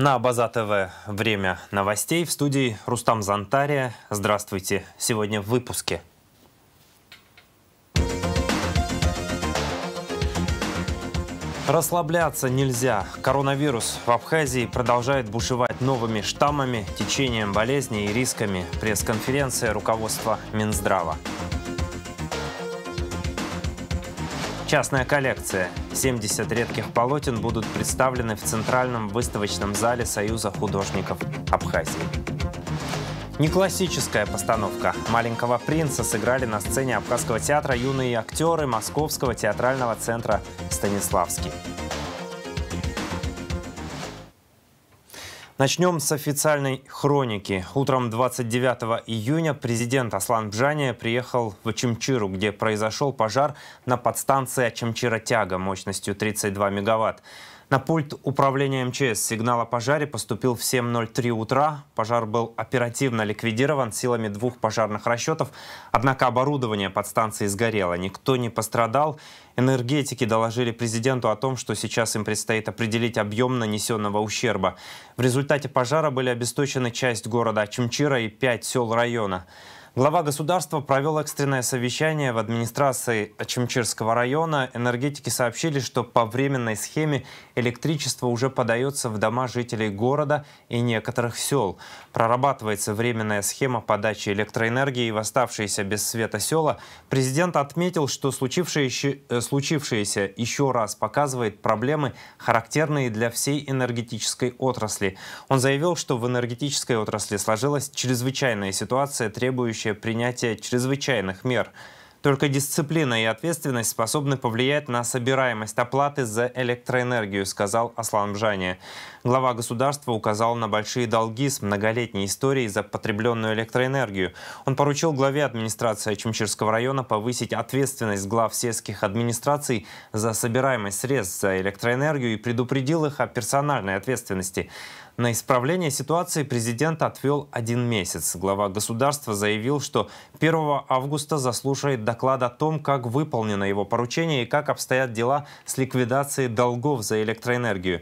На База ТВ время новостей. В студии Рустам Зантария. Здравствуйте. Сегодня в выпуске. Расслабляться нельзя. Коронавирус в Абхазии продолжает бушевать новыми штаммами, течением болезни и рисками. Пресс-конференция руководства Минздрава. Частная коллекция. 70 редких полотен будут представлены в Центральном выставочном зале Союза художников Абхазии. Неклассическая постановка «Маленького принца» сыграли на сцене Абхазского театра юные актеры Московского театрального центра «Станиславский». Начнем с официальной хроники. Утром 29 июня президент Аслан Бжания приехал в Ачымчиру, где произошел пожар на подстанции Ачымчира-Тяга мощностью 32 мегаватт. На пульт управления МЧС сигнал о пожаре поступил в 7:03 утра. Пожар был оперативно ликвидирован силами 2 пожарных расчетов. Однако оборудование подстанции сгорело. Никто не пострадал. Энергетики доложили президенту о том, что сейчас им предстоит определить объем нанесенного ущерба. В результате пожара были обесточены часть города Ачымчира и 5 сел района. Глава государства провел экстренное совещание в администрации Ачымчирского района. Энергетики сообщили, что по временной схеме электричество уже подается в дома жителей города и некоторых сел. Прорабатывается временная схема подачи электроэнергии в оставшиеся без света села. Президент отметил, что случившееся еще раз показывает проблемы, характерные для всей энергетической отрасли. Он заявил, что в энергетической отрасли сложилась чрезвычайная ситуация, требующая принятия чрезвычайных мер. Только дисциплина и ответственность способны повлиять на собираемость оплаты за электроэнергию, сказал Аслан Бжания. Глава государства указал на большие долги с многолетней историей за потребленную электроэнергию. Он поручил главе администрации Ачымчирского района повысить ответственность глав сельских администраций за собираемость средств за электроэнергию и предупредил их о персональной ответственности. На исправление ситуации президент отвел 1 месяц. Глава государства заявил, что 1 августа заслушает доклад о том, как выполнено его поручение и как обстоят дела с ликвидацией долгов за электроэнергию.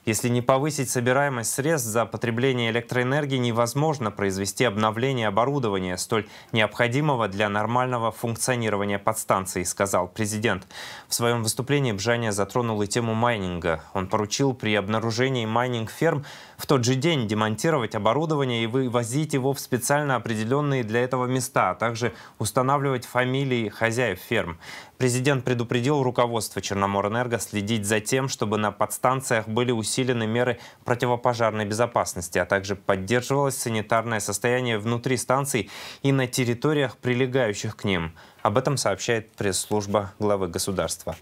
Если не повысить собираемость средств за потребление электроэнергии, невозможно произвести обновление оборудования, столь необходимого для нормального функционирования подстанций, сказал президент. В своем выступлении Бжания затронул и тему майнинга. Он поручил при обнаружении майнинг-ферм в тот же день демонтировать оборудование и вывозить его в специально определенные для этого места, а также устанавливать фамилии хозяев ферм. Президент предупредил руководство Черноморэнерго следить за тем, чтобы на подстанциях были усилены меры противопожарной безопасности, а также поддерживалось санитарное состояние внутри станций и на территориях, прилегающих к ним. Об этом сообщает пресс-служба главы государства.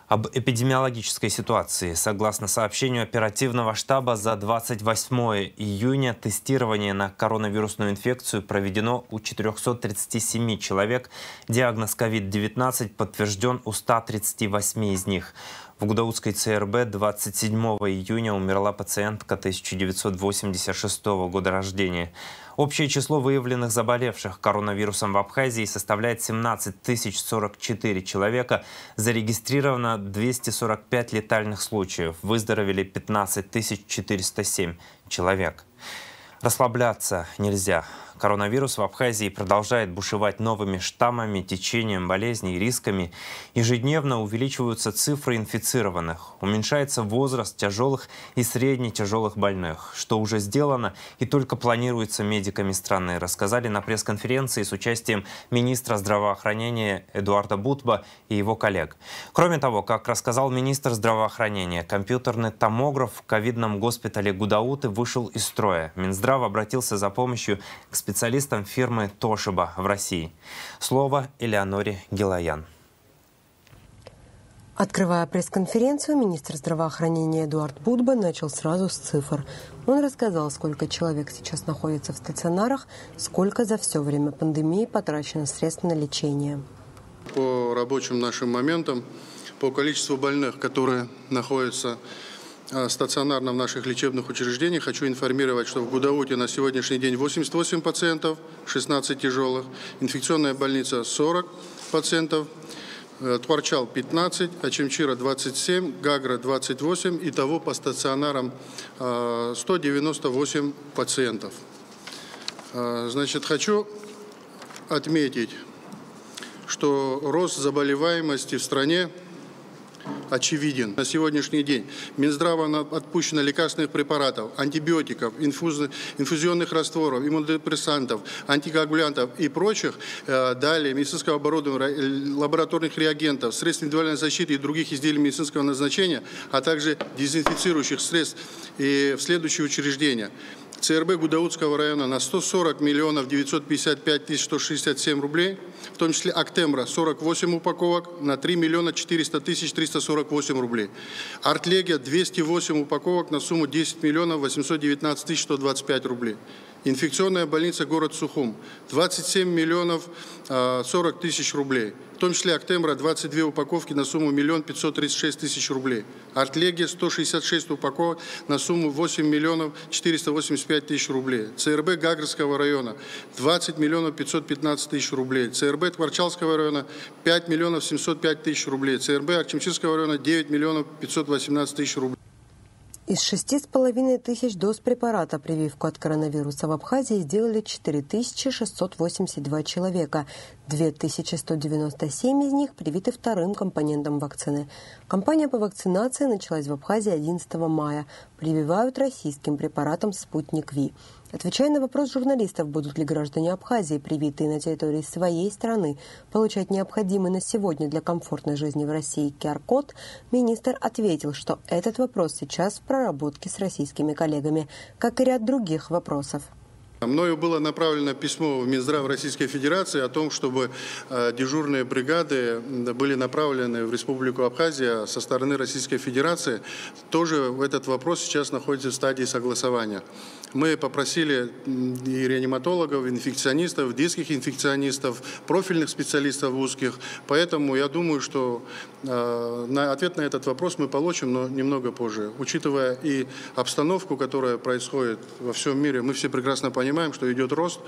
Об эпидемиологической ситуации. Согласно сообщению оперативного штаба, за 28 июня тестирование на коронавирусную инфекцию проведено у 437 человек. Диагноз COVID-19 подтвержден у 138 из них. В Гудаутской ЦРБ 27 июня умерла пациентка 1986 года рождения. Общее число выявленных заболевших коронавирусом в Абхазии составляет 17 044 человека. Зарегистрировано 245 летальных случаев. Выздоровели 15 407 человек. Расслабляться нельзя. Коронавирус в Абхазии продолжает бушевать новыми штаммами, течением болезней и рисками. Ежедневно увеличиваются цифры инфицированных. Уменьшается возраст тяжелых и средне-тяжелых больных. Что уже сделано и только планируется медиками страны, рассказали на пресс-конференции с участием министра здравоохранения Эдуарда Бутба и его коллег. Кроме того, как рассказал министр здравоохранения, компьютерный томограф в ковидном госпитале Гудауты вышел из строя. Минздрав обратился за помощью к специалистам фирмы Toshiba в России. Слово Элеоноре Гилаян. Открывая пресс-конференцию, министр здравоохранения Эдуард Бутба начал сразу с цифр. Он рассказал, сколько человек сейчас находится в стационарах, сколько за все время пандемии потрачено средств на лечение. По рабочим нашим моментам, по количеству больных, которые находятся стационарно в наших лечебных учреждениях, хочу информировать, что в Гудауте на сегодняшний день 88 пациентов, 16 тяжелых, инфекционная больница 40, пациентов, Тхуарчал 15, Очимчира 27, Гагра 28, итого по стационарам 198 пациентов. Значит, хочу отметить, что рост заболеваемости в стране очевиден. На сегодняшний день Минздравом отпущено лекарственных препаратов, антибиотиков, инфузионных растворов, иммунодепрессантов, антикоагулянтов и прочих, далее медицинского оборудования, лабораторных реагентов, средств индивидуальной защиты и других изделий медицинского назначения, а также дезинфицирующих средств и в следующие учреждения. ЦРБ Гудаутского района на 140 миллионов 955 тысяч 167 рублей, в том числе Актембра 48 упаковок на 3 миллиона 400 тысяч 348 рублей. Артлегия 208 упаковок на сумму 10 миллионов 819 тысяч 125 рублей. Инфекционная больница город Сухум 27 миллионов 40 тысяч рублей. В том числе Актембра 22 упаковки на сумму 1 536 тысяч рублей. Артлегия 166 упаковок на сумму 8 миллионов 485 тысяч рублей. ЦРБ Гагрского района 20 миллионов 515 тысяч рублей. ЦРБ Тхуарчалского района 5 миллионов 705 тысяч рублей. ЦРБ Очимчирского района 9 миллионов 518 тысяч рублей. Из 6,5 тысяч доз препарата прививку от коронавируса в Абхазии сделали 4682 человека. 2197 из них привиты вторым компонентом вакцины. Кампания по вакцинации началась в Абхазии 11 мая. Прививают российским препаратом «Спутник Ви». Отвечая на вопрос журналистов, будут ли граждане Абхазии, привитые на территории своей страны, получать необходимый на сегодня для комфортной жизни в России QR-код, министр ответил, что этот вопрос сейчас в проработке с российскими коллегами, как и ряд других вопросов. Мною было направлено письмо в Минздрав Российской Федерации о том, чтобы дежурные бригады были направлены в Республику Абхазия со стороны Российской Федерации. Тоже этот вопрос сейчас находится в стадии согласования. Мы попросили и реаниматологов, и инфекционистов, детских инфекционистов, профильных специалистов узких. Поэтому я думаю, что ответ на этот вопрос мы получим, но немного позже. Учитывая и обстановку, которая происходит во всем мире, мы все прекрасно понимаем, что идет рост,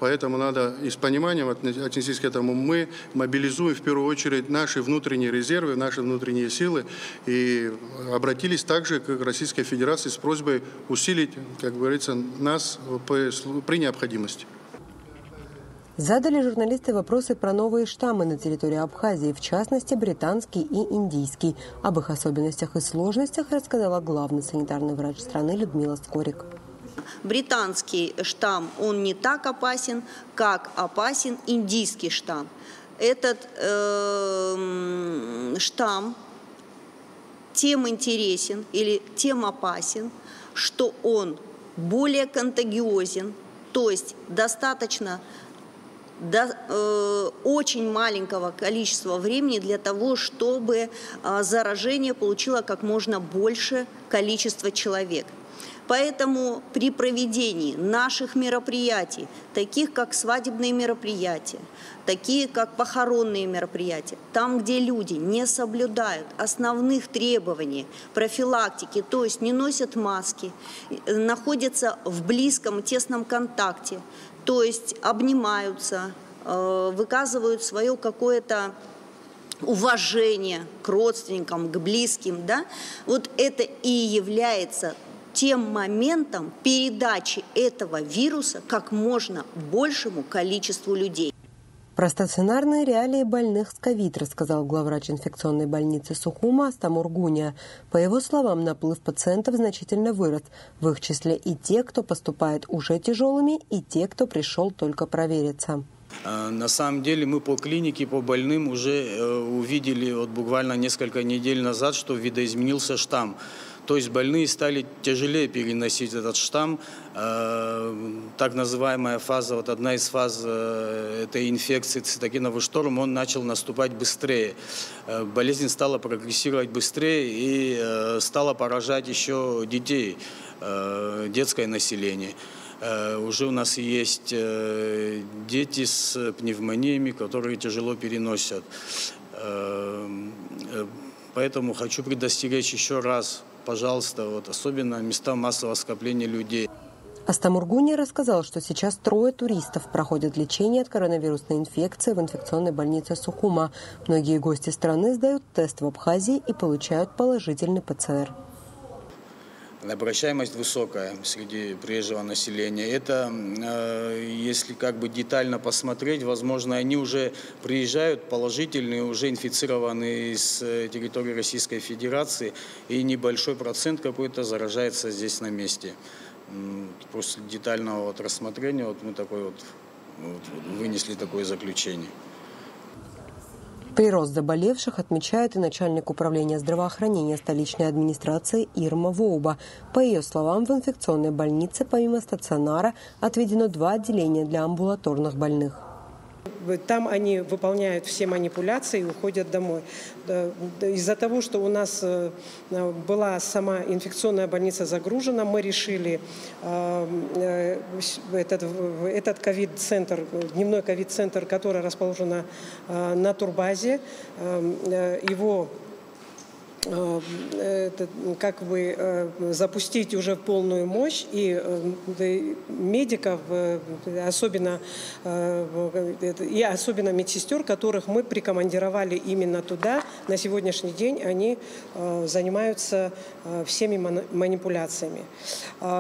поэтому надо и с пониманием отнестись к этому. Мы мобилизуем в первую очередь наши внутренние резервы, наши внутренние силы и обратились также к Российской Федерации с просьбой усилить, как говорится, нас при необходимости. Задали журналисты вопросы про новые штаммы на территории Абхазии, в частности, британский и индийский. Об их особенностях и сложностях рассказала главный санитарный врач страны Людмила Скорик. Британский штамм, он не так опасен, как опасен индийский штамм. Этот штамм тем интересен или тем опасен, что он более контагиозен, то есть достаточно очень маленького количества времени для того, чтобы заражение получило как можно больше количества человек. Поэтому при проведении наших мероприятий, таких как свадебные мероприятия, такие как похоронные мероприятия, там, где люди не соблюдают основных требований профилактики, то есть не носят маски, находятся в близком, тесном контакте, то есть обнимаются, выказывают свое какое-то уважение к родственникам, к близким, да? Вот это и является тем моментом передачи этого вируса как можно большему количеству людей. Про стационарные реалии больных с ковид рассказал главврач инфекционной больницы Сухума Астамур Гуния. По его словам, наплыв пациентов значительно вырос. В их числе и те, кто поступает уже тяжелыми, и те, кто пришел только провериться. На самом деле мы по клинике, по больным уже увидели вот буквально несколько недель назад, что видоизменился штамм. То есть больные стали тяжелее переносить этот штамм. Так называемая фаза, вот одна из фаз этой инфекции, цитокиновый шторм, он начал наступать быстрее. Болезнь стала прогрессировать быстрее и стала поражать еще детей, детское население. Уже у нас есть дети с пневмониями, которые тяжело переносят. Поэтому хочу предостеречь еще раз, пожалуйста, вот особенно места массового скопления людей. Астамургуни рассказал, что сейчас 3 туристов проходят лечение от коронавирусной инфекции в инфекционной больнице Сухума. Многие гости страны сдают тест в Абхазии и получают положительный ПЦР. Обращаемость высокая среди приезжего населения. Это, если детально посмотреть, возможно, они уже приезжают положительные, уже инфицированные с территории Российской Федерации, и небольшой процент какой-то заражается здесь на месте. После детального рассмотрения мы вынесли такое заключение. Прирост заболевших отмечает и начальник управления здравоохранения столичной администрации Ирма Воуба. По ее словам, в инфекционной больнице помимо стационара отведено 2 отделения для амбулаторных больных. Там они выполняют все манипуляции и уходят домой. Из-за того, что у нас была сама инфекционная больница загружена, мы решили этот ковид-центр, дневной ковид-центр, который расположен на турбазе, его запустить уже в полную мощь, и медиков, особенно медсестер, которых мы прикомандировали именно туда. На сегодняшний день они занимаются всеми манипуляциями.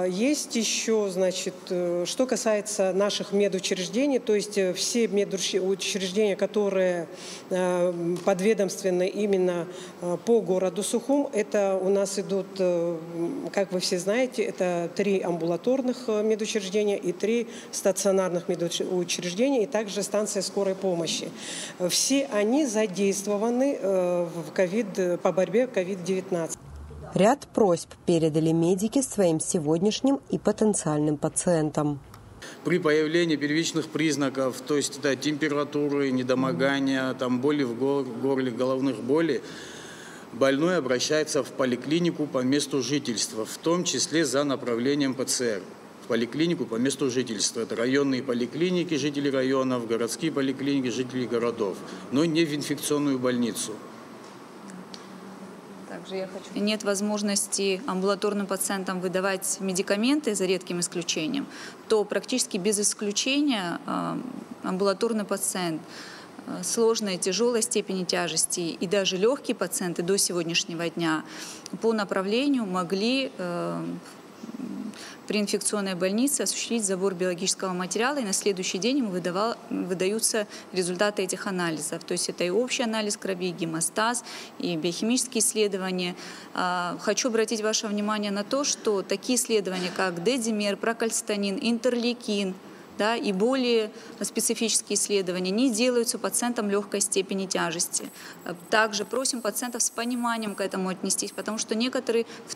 Есть еще, что касается наших медучреждений, то есть все медучреждения, которые подведомственны именно по городу Сухум, это у нас идут, как вы все знаете, это 3 амбулаторных медучреждения и 3 стационарных медучреждения, и также станция скорой помощи. Все они задействованы по борьбе с COVID-19. Ряд просьб передали медики своим сегодняшним и потенциальным пациентам. При появлении первичных признаков, то есть температуры, недомогания, боли в горле, головных болей, больной обращается в поликлинику по месту жительства, в том числе за направлением ПЦР. В поликлинику по месту жительства. Это районные поликлиники, жители районов, городские поликлиники, жители городов, но не в инфекционную больницу. Нет возможности амбулаторным пациентам выдавать медикаменты, за редким исключением, то практически без исключения амбулаторный пациент сложной, тяжелой степени тяжести и даже легкие пациенты до сегодняшнего дня по направлению могли при инфекционной больнице осуществить забор биологического материала, и на следующий день ему выдаются результаты этих анализов. То есть это и общий анализ крови, и гемостаз, и биохимические исследования. Хочу обратить ваше внимание на то, что такие исследования, как дедимер, прокальцитонин, интерлейкин, и более специфические исследования не делаются пациентам легкой степени тяжести. Также просим пациентов с пониманием к этому отнестись, потому что некоторые в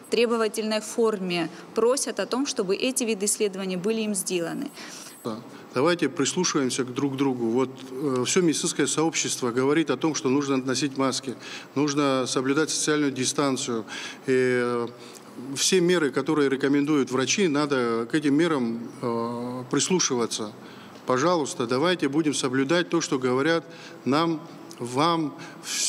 требовательной форме просят о том, чтобы эти виды исследований были им сделаны. Давайте прислушиваемся друг к другу. Все медицинское сообщество говорит о том, что нужно носить маски, нужно соблюдать социальную дистанцию. И все меры, которые рекомендуют врачи, надо к этим мерам прислушиваться. Пожалуйста, давайте будем соблюдать то, что говорят нам, вам,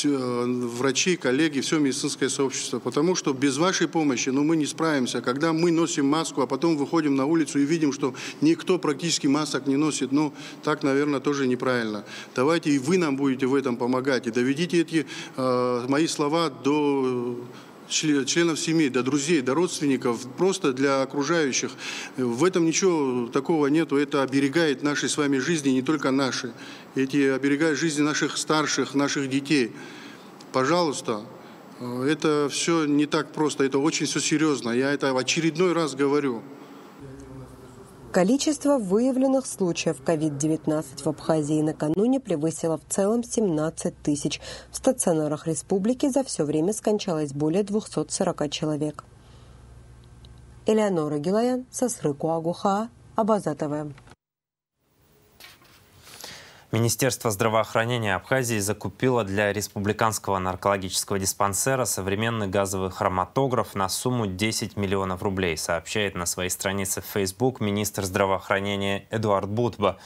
врачи, коллеги, все медицинское сообщество. Потому что без вашей помощи мы не справимся. Когда мы носим маску, а потом выходим на улицу и видим, что никто практически масок не носит, так, наверное, тоже неправильно. Давайте и вы нам будете в этом помогать. И доведите эти мои слова до членов семьи, до друзей, до родственников, просто для окружающих. В этом ничего такого нету. Это оберегает наши с вами жизни, не только наши. Эти оберегают жизни наших старших, наших детей. Пожалуйста, это все не так просто, это очень все серьезно. Я это в очередной раз говорю. Количество выявленных случаев COVID-19 в Абхазии накануне превысило в целом 17 тысяч. В стационарах республики за все время скончалось более 240 человек. Элеонора Гилаян, Сасрыку Агуха, Абаза ТВ. Министерство здравоохранения Абхазии закупило для республиканского наркологического диспансера современный газовый хроматограф на сумму 10 миллионов рублей, сообщает на своей странице в Facebook министр здравоохранения Эдуард Будба.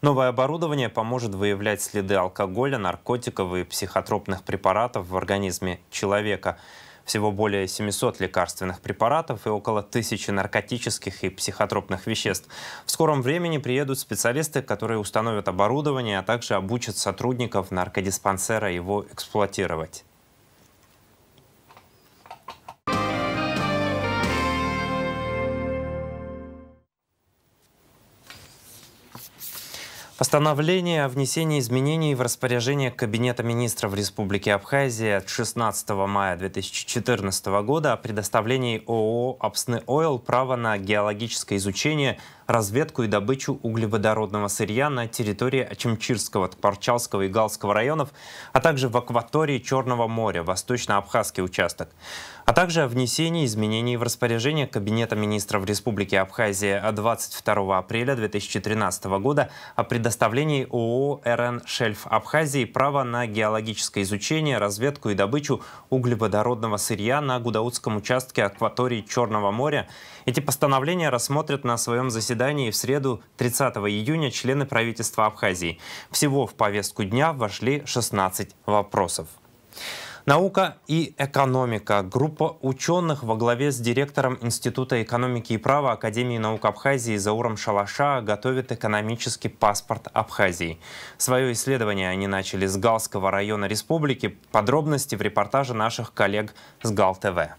Новое оборудование поможет выявлять следы алкоголя, наркотиков и психотропных препаратов в организме человека. Всего более 700 лекарственных препаратов и около 1000 наркотических и психотропных веществ. В скором времени приедут специалисты, которые установят оборудование, а также обучат сотрудников наркодиспансера его эксплуатировать. Постановление о внесении изменений в распоряжение Кабинета министров Республики Абхазия от 16 мая 2014 года о предоставлении ООО «Апсны Ойл» права на геологическое изучение, разведку и добычу углеводородного сырья на территории Очамчирского, Тпарчалского и Галского районов, а также в акватории Черного моря, восточно-абхазский участок, а также о внесении изменений в распоряжение Кабинета министров Республики Абхазия от 22 апреля 2013 года о предоставлении ООО «РН Шельф Абхазии» права на геологическое изучение, разведку и добычу углеводородного сырья на Гудаутском участке акватории Черного моря. Эти постановления рассмотрят на своем заседании в среду 30 июня члены правительства Абхазии. Всего в повестку дня вошли 16 вопросов. Наука и экономика. Группа ученых во главе с директором Института экономики и права Академии наук Абхазии Зауром Шалаша готовит экономический паспорт Абхазии. Свое исследование они начали с Галского района республики. Подробности в репортаже наших коллег с Гал-ТВ.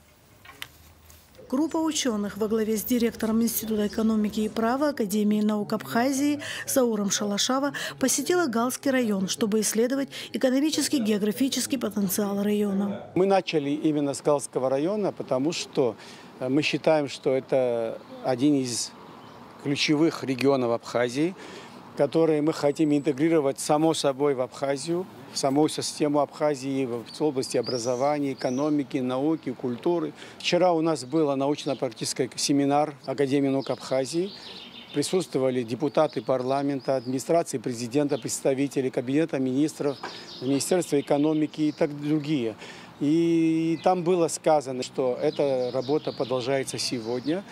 Группа ученых во главе с директором Института экономики и права Академии наук Абхазии Зауром Шалашава посетила Галский район, чтобы исследовать экономический географический потенциал района. Мы начали именно с Галского района, потому что мы считаем, что это один из ключевых регионов Абхазии, которые мы хотим интегрировать само собой в Абхазию, в саму систему Абхазии в области образования, экономики, науки, культуры. Вчера у нас был научно-практический семинар Академии наук Абхазии. Присутствовали депутаты парламента, администрации президента, представители Кабинета министров, Министерства экономики и так другие. И там было сказано, что эта работа продолжается сегодня.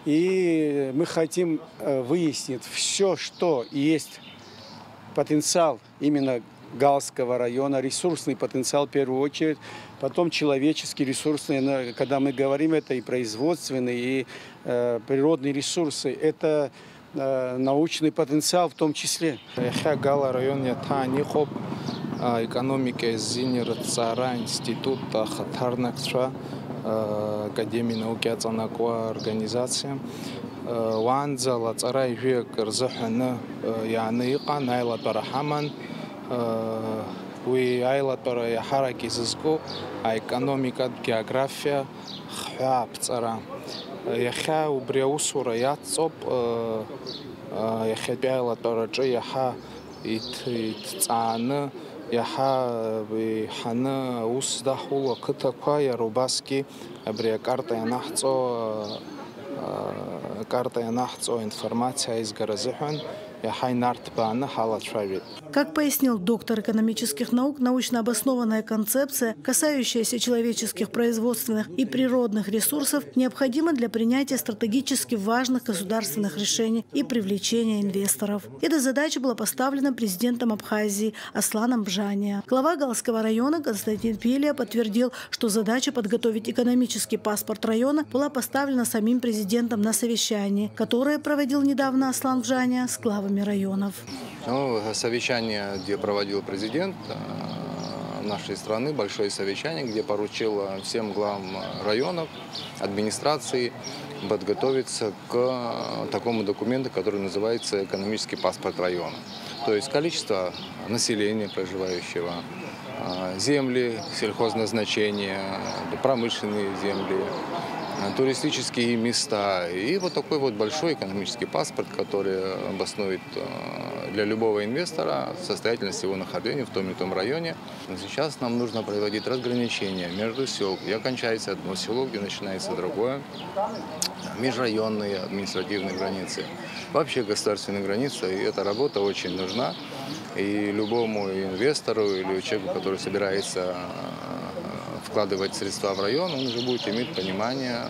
И мы хотим выяснить все, что есть потенциал именно Галского района, ресурсный потенциал в первую очередь, потом человеческий ресурсный, когда мы говорим, это и производственные, и природные ресурсы, это научный потенциал в том числе. Гала район экономика зинер цара института хатарнакша Академии науки ацанаква организация. Ванза лацара ижек рзахана яны ика найла тарахаман уи айла тара яхараки зиско экономика география хапцара яха убреусура яцоп яха байла тара яха итцана яха хана усдахула кытаква ярубаски абре карта янахцо информация из Гаразихан. Как пояснил доктор экономических наук, научно обоснованная концепция, касающаяся человеческих, производственных и природных ресурсов, необходима для принятия стратегически важных государственных решений и привлечения инвесторов. Эта задача была поставлена президентом Абхазии Асланом Бжания. Глава Галского района Константин Пелия подтвердил, что задача подготовить экономический паспорт района была поставлена самим президентом на совещании, которое проводил недавно Аслан Бжания с главами районов. Совещание, где проводил президент нашей страны, большое совещание, где поручил всем главам районов, администрации подготовиться к такому документу, который называется экономический паспорт района. То есть количество населения проживающего, земли сельхозназначения, промышленные земли, туристические места. И вот такой вот большой экономический паспорт, который обоснует для любого инвестора состоятельность его нахождения в том или том районе. Сейчас нам нужно проводить разграничение между селами, где кончается одно село, где начинается другое, межрайонные административные границы, вообще государственные границы. И эта работа очень нужна. И любому инвестору или человеку, который собирается вкладывать средства в район, он уже будет иметь понимание,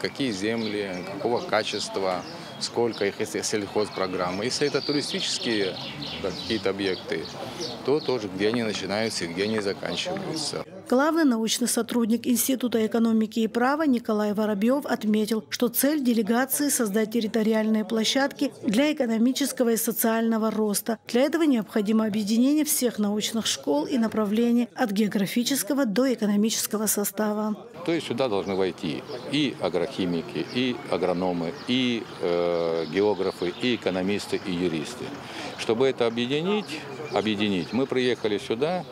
какие земли, какого качества, сколько их, если сельхозпрограммы. Если это туристические какие-то объекты, то тоже где они начинаются и где они заканчиваются. Главный научный сотрудник Института экономики и права Николай Воробьев отметил, что цель делегации – создать территориальные площадки для экономического и социального роста. Для этого необходимо объединение всех научных школ и направлений от географического до экономического состава. То есть сюда должны войти и агрохимики, и агрономы, и географы, и экономисты, и юристы. Чтобы это объединить, мы приехали сюда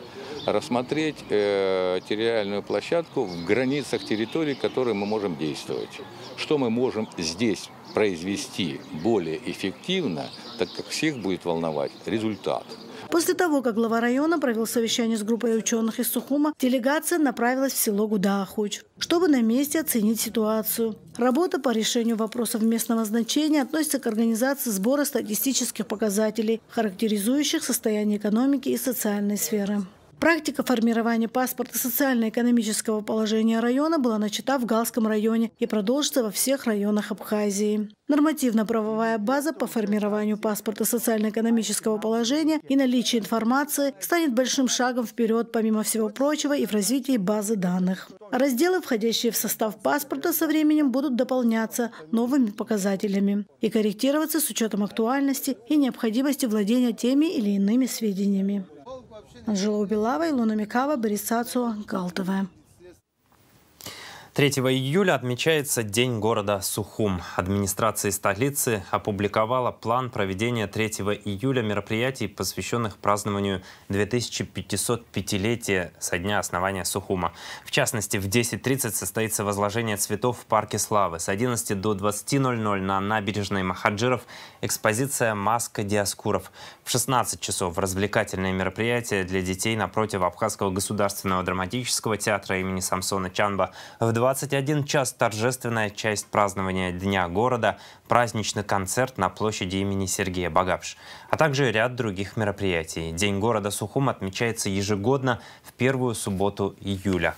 рассмотреть территориальную площадку в границах территории, в которой мы можем действовать. Что мы можем здесь произвести более эффективно, так как всех будет волновать результат. После того, как глава района провел совещание с группой ученых из Сухума, делегация направилась в село Гудахуч, чтобы на месте оценить ситуацию. Работа по решению вопросов местного значения относится к организации сбора статистических показателей, характеризующих состояние экономики и социальной сферы. Практика формирования паспорта социально-экономического положения района была начата в Галском районе и продолжится во всех районах Абхазии. Нормативно-правовая база по формированию паспорта социально-экономического положения и наличие информации станет большим шагом вперед, помимо всего прочего, и в развитии базы данных. Разделы, входящие в состав паспорта, со временем будут дополняться новыми показателями и корректироваться с учетом актуальности и необходимости владения теми или иными сведениями. Анжела Убилава, Илона Микава, Борис Цацуа, ГАЛ-ТВ. 3 июля отмечается День города Сухум. Администрация столицы опубликовала план проведения 3 июля мероприятий, посвященных празднованию 2505-летия со дня основания Сухума. В частности, в 10:30 состоится возложение цветов в Парке Славы. С 11 до 20:00 на набережной Махаджиров экспозиция «Маска Диаскуров». В 16 часов развлекательные мероприятия для детей напротив Абхазского государственного драматического театра имени Самсона Чанба. В 21 час торжественная часть празднования Дня города, праздничный концерт на площади имени Сергея Багапш, а также ряд других мероприятий. День города Сухум отмечается ежегодно в первую субботу июля.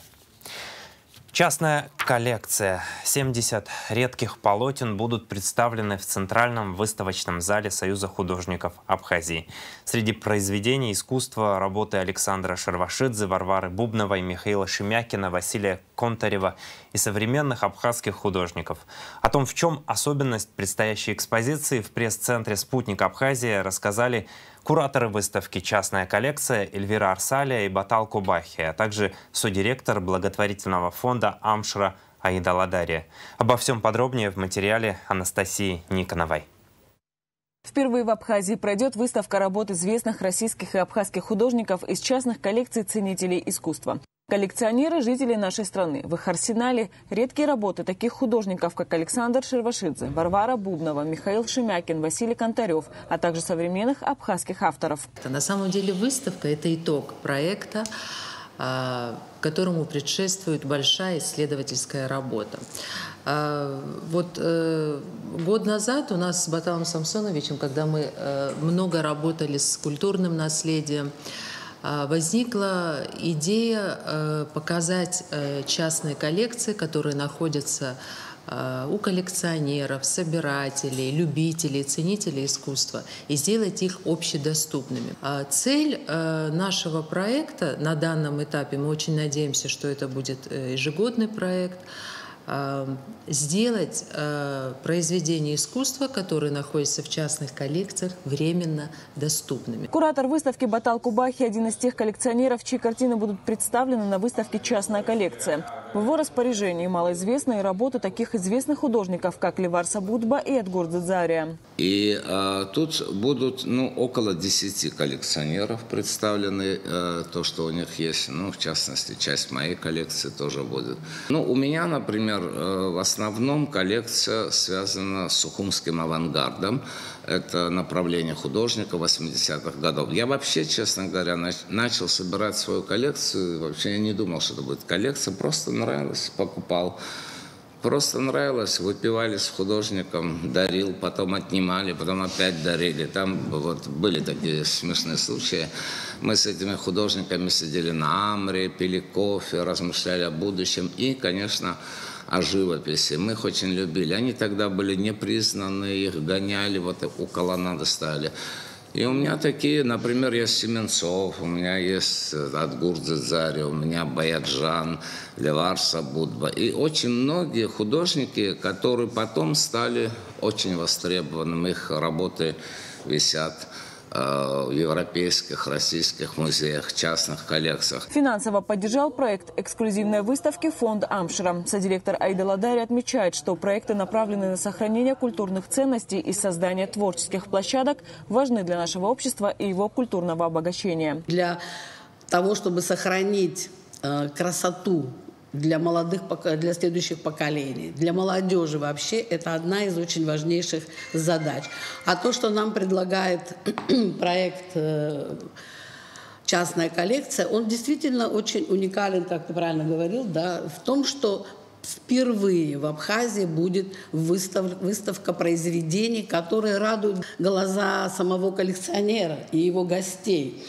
Частная коллекция. 70 редких полотен будут представлены в Центральном выставочном зале Союза художников Абхазии. Среди произведений искусства работы Александра Шервашидзе, Варвары Бубновой, Михаила Шемякина, Василия Контарева и современных абхазских художников. О том, в чем особенность предстоящей экспозиции, в пресс-центре «Спутник Абхазия» рассказали кураторы выставки «Частная коллекция» Эльвира Арсалия и Батал Кубахи, а также содиректор благотворительного фонда «Амшра» Аида Ладария. Обо всем подробнее в материале Анастасии Никоновой. Впервые в Абхазии пройдет выставка работ известных российских и абхазских художников из частных коллекций ценителей искусства. Коллекционеры – жители нашей страны. В их арсенале редкие работы таких художников, как Александр Шервашидзе, Варвара Бубнова, Михаил Шемякин, Василий Контарев, а также современных абхазских авторов. На самом деле выставка – это итог проекта, которому предшествует большая исследовательская работа. Год назад у нас с Баталом Самсоновичем, когда мы много работали с культурным наследием, возникла идея показать частные коллекции, которые находятся у коллекционеров, собирателей, любителей, ценителей искусства, и сделать их общедоступными. Цель нашего проекта на данном этапе, мы очень надеемся, что это будет ежегодный проект, сделать произведения искусства, которые находятся в частных коллекциях, временно доступными. Куратор выставки Батал Кубахи – один из тех коллекционеров, чьи картины будут представлены на выставке «Частная коллекция». В его распоряжении малоизвестные работы таких известных художников, как Левар Сабудба и Эдгур Дзария. И тут будут около 10 коллекционеров представлены. То, что у них есть, в частности, часть моей коллекции тоже будет. У меня, например, в основном коллекция связана с сухумским авангардом. Это направление художника 80-х годов. Я вообще, честно говоря, начал собирать свою коллекцию. Вообще я не думал, что это будет коллекция. Просто нравилось, покупал. Просто нравилось, выпивали с художником, дарил, потом отнимали, потом опять дарили. Там были такие смешные случаи. Мы с этими художниками сидели на Амре, пили кофе, размышляли о будущем и, конечно, о живописи. Мы их очень любили. Они тогда были непризнаны, их гоняли, у колоннады ставили. И у меня такие, например, есть Семенцов, у меня есть Адгур Дзидзари, у меня Баяджан, Леварса Будба. И очень многие художники, которые потом стали очень востребованными, их работы висят в европейских, российских музеях, частных коллекциях. Финансово поддержал проект эксклюзивной выставки фонд Амшира. Содиректор Аида Ладари отмечает, что проекты направлены на сохранение культурных ценностей и создание творческих площадок, важны для нашего общества и его культурного обогащения. Для того, чтобы сохранить красоту для для следующих поколений, для молодежи вообще, это одна из очень важнейших задач. А то, что нам предлагает проект «Частная коллекция», он действительно очень уникален, как ты правильно говорил, да, в том, что впервые в Абхазии будет выставка произведений, которые радуют глаза самого коллекционера и его гостей.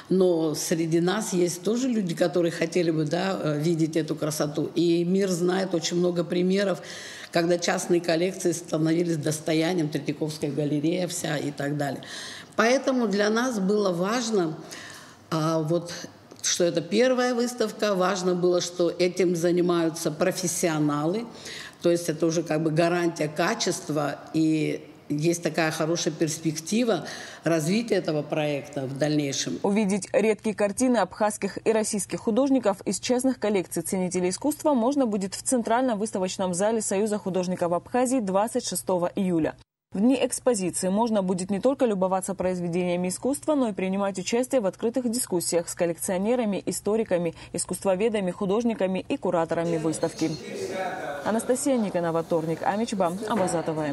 Но среди нас есть тоже люди, которые хотели бы, да, видеть эту красоту. И мир знает очень много примеров, когда частные коллекции становились достоянием, Третьяковская галерея вся и так далее. Поэтому для нас было важно, что это первая выставка, важно было, что этим занимаются профессионалы, то есть это уже как бы гарантия качества, и есть такая хорошая перспектива развития этого проекта в дальнейшем. Увидеть редкие картины абхазских и российских художников из частных коллекций ценителей искусства можно будет в Центральном выставочном зале Союза художников Абхазии 26 июля. В дни экспозиции можно будет не только любоваться произведениями искусства, но и принимать участие в открытых дискуссиях с коллекционерами, историками, искусствоведами, художниками и кураторами выставки. Анастасия Никонова, Торник Амичба, Абазатова.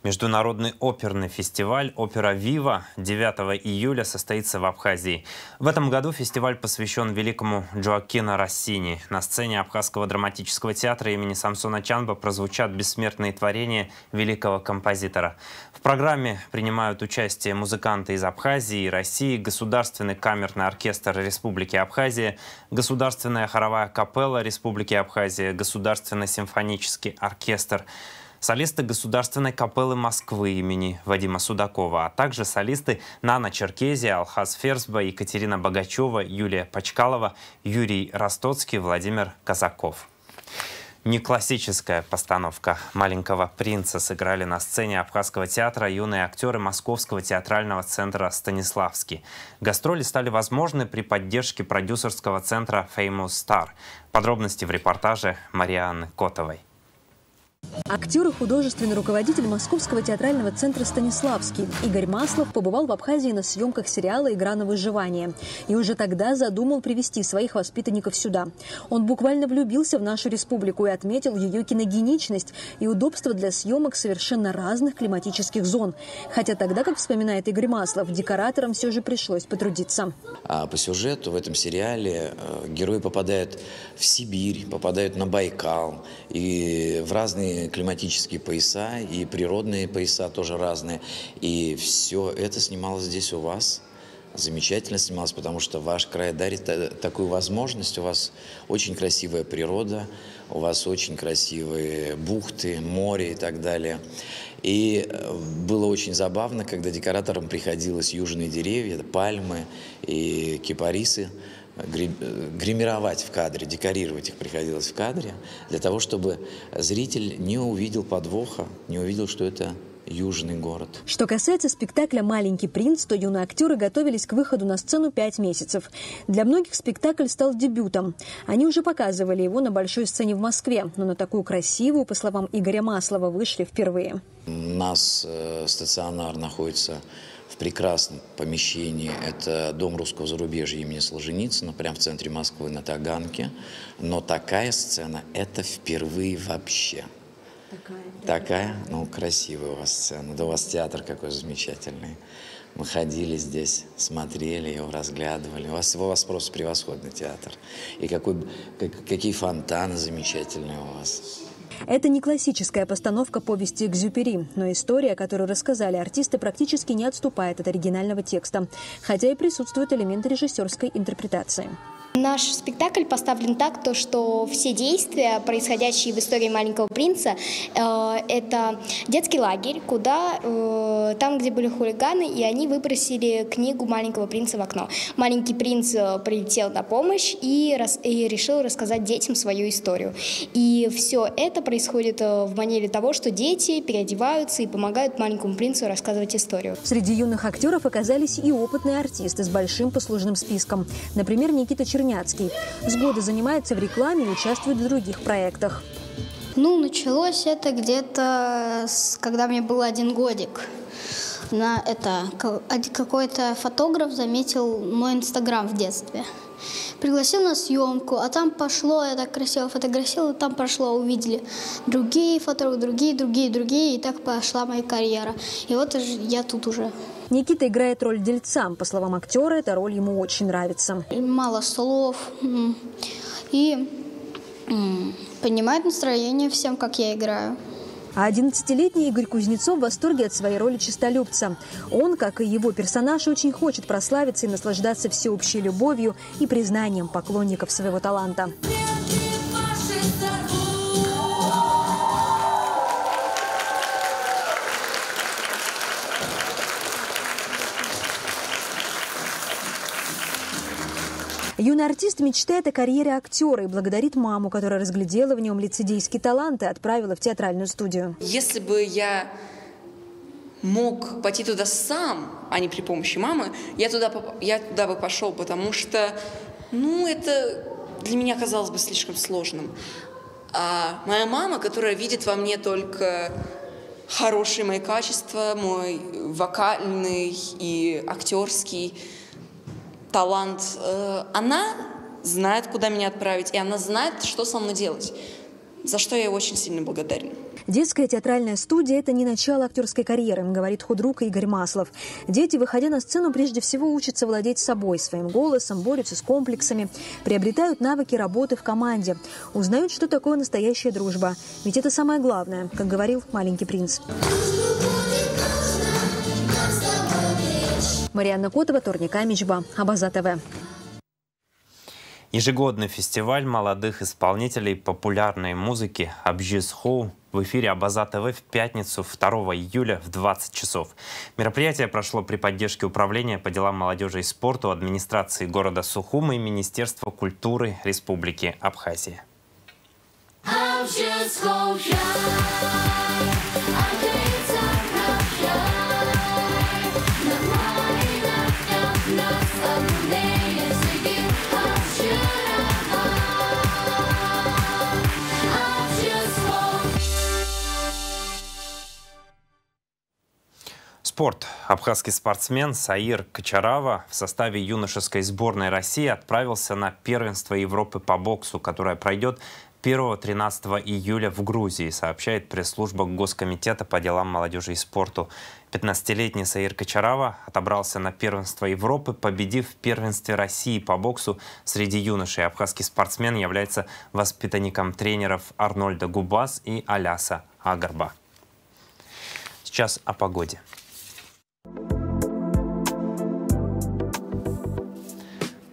Международный оперный фестиваль «Опера Вива» 9 июля состоится в Абхазии. В этом году фестиваль посвящен великому Джоаккино Россини. На сцене Абхазского драматического театра имени Самсона Чанба прозвучат бессмертные творения великого композитора. В программе принимают участие музыканты из Абхазии и России, Государственный камерный оркестр Республики Абхазия, Государственная хоровая капелла Республики Абхазия, Государственный симфонический оркестр, солисты Государственной капеллы Москвы имени Вадима Судакова, а также солисты Нана Черкезия, Алхаз Ферзба, Екатерина Богачева, Юлия Почкалова, Юрий Ростоцкий, Владимир Казаков. Неклассическая постановка «Маленького принца» сыграли на сцене Абхазского театра юные актеры Московского театрального центра «Станиславский». Гастроли стали возможны при поддержке продюсерского центра Famous Star. Подробности в репортаже Марианны Котовой. Актер и художественный руководитель Московского театрального центра «Станиславский» Игорь Маслов побывал в Абхазии на съемках сериала «Игра на выживание». И уже тогда задумал привести своих воспитанников сюда. Он буквально влюбился в нашу республику и отметил ее киногеничность и удобство для съемок совершенно разных климатических зон. Хотя тогда, как вспоминает Игорь Маслов, декораторам все же пришлось потрудиться. По сюжету в этом сериале герои попадают в Сибирь, попадают на Байкал и в разные климатические пояса, и природные пояса тоже разные. И все это снималось здесь у вас. Замечательно снималось, потому что ваш край дарит такую возможность. У вас очень красивая природа, у вас очень красивые бухты, море и так далее. И было очень забавно, когда декораторам приходилось южные деревья, пальмы и кипарисы гримировать в кадре, декорировать их приходилось в кадре, для того, чтобы зритель не увидел подвоха, не увидел, что это южный город. Что касается спектакля «Маленький принц», то юные актеры готовились к выходу на сцену 5 месяцев. Для многих спектакль стал дебютом. Они уже показывали его на большой сцене в Москве, но на такую красивую, по словам Игоря Маслова, вышли впервые. У нас стационар находится в прекрасном помещении. Это Дом русского зарубежья имени Солженицына, прямо в центре Москвы, на Таганке. Но такая сцена – это впервые вообще. Такая, ну, красивая у вас сцена. Да у вас театр какой замечательный. Мы ходили здесь, смотрели его, разглядывали. У вас просто превосходный театр. И какие фонтаны замечательные у вас. Это не классическая постановка повести Экзюпери, но история, которую рассказали артисты, практически не отступает от оригинального текста, хотя и присутствуют элементы режиссерской интерпретации. Наш спектакль поставлен так, что все действия, происходящие в истории «Маленького принца», это детский лагерь, куда там, где были хулиганы, и они выбросили книгу «Маленького принца» в окно. Маленький принц прилетел на помощь и решил рассказать детям свою историю. И все это происходит в манере того, что дети переодеваются и помогают маленькому принцу рассказывать историю. Среди юных актеров оказались и опытные артисты с большим послужным списком. Например, Никита Черняцкий. С года занимается в рекламе и участвует в других проектах. Началось это где-то, когда мне был 1 годик. Какой-то фотограф заметил мой инстаграм в детстве. Пригласил на съемку, а там пошло, я так красиво фотографировала, там пошло, увидели другие фотографы, другие, и так пошла моя карьера. И вот я тут уже. Никита играет роль дельца. По словам актера, эта роль ему очень нравится. Мало слов и понимает настроение всем, как я играю. А 11-летний Игорь Кузнецов в восторге от своей роли чистолюбца. Он, как и его персонаж, очень хочет прославиться и наслаждаться всеобщей любовью и признанием поклонников своего таланта. Юный артист мечтает о карьере актера и благодарит маму, которая разглядела в нем лицедейский талант и отправила в театральную студию. Если бы я мог пойти туда сам, а не при помощи мамы, я туда бы пошел, потому что, это для меня казалось бы слишком сложным. А моя мама, которая видит во мне только хорошие мои качества, мой вокальный и актерский талант, она знает, куда меня отправить, и она знает, что со мной делать, за что я ей очень сильно благодарен. Детская театральная студия – это не начало актерской карьеры, говорит худрук Игорь Маслов. Дети, выходя на сцену, прежде всего учатся владеть собой, своим голосом, борются с комплексами, приобретают навыки работы в команде, узнают, что такое настоящая дружба. Ведь это самое главное, как говорил «Маленький принц». Марианна Котова, Торник Амичба, Абаза ТВ. Ежегодный фестиваль молодых исполнителей популярной музыки «Абжиз Хоу» в эфире Абаза ТВ в пятницу 2 июля в 20 часов. Мероприятие прошло при поддержке Управления по делам молодежи и спорту, администрации города Сухума и Министерства культуры Республики Абхазия. Спорт. Абхазский спортсмен Саир Качарава в составе юношеской сборной России отправился на первенство Европы по боксу, которое пройдет 1-13 июля в Грузии, сообщает пресс-служба Госкомитета по делам молодежи и спорту. 15-летний Саир Качарава отобрался на первенство Европы, победив в первенстве России по боксу среди юношей. Абхазский спортсмен является воспитанником тренеров Арнольда Губас и Аляса Агарба. Сейчас о погоде.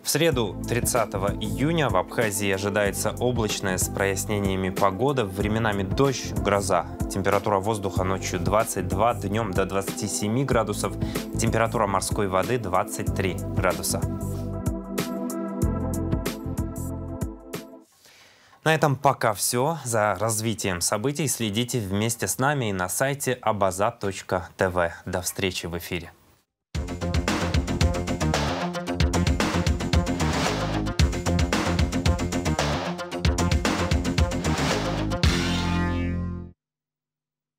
В среду 30 июня в Абхазии ожидается облачная с прояснениями погода, временами дождь, гроза. Температура воздуха ночью 22, днем до 27 градусов, температура морской воды 23 градуса. На этом пока все. За развитием событий следите вместе с нами и на сайте abaza.tv. До встречи в эфире.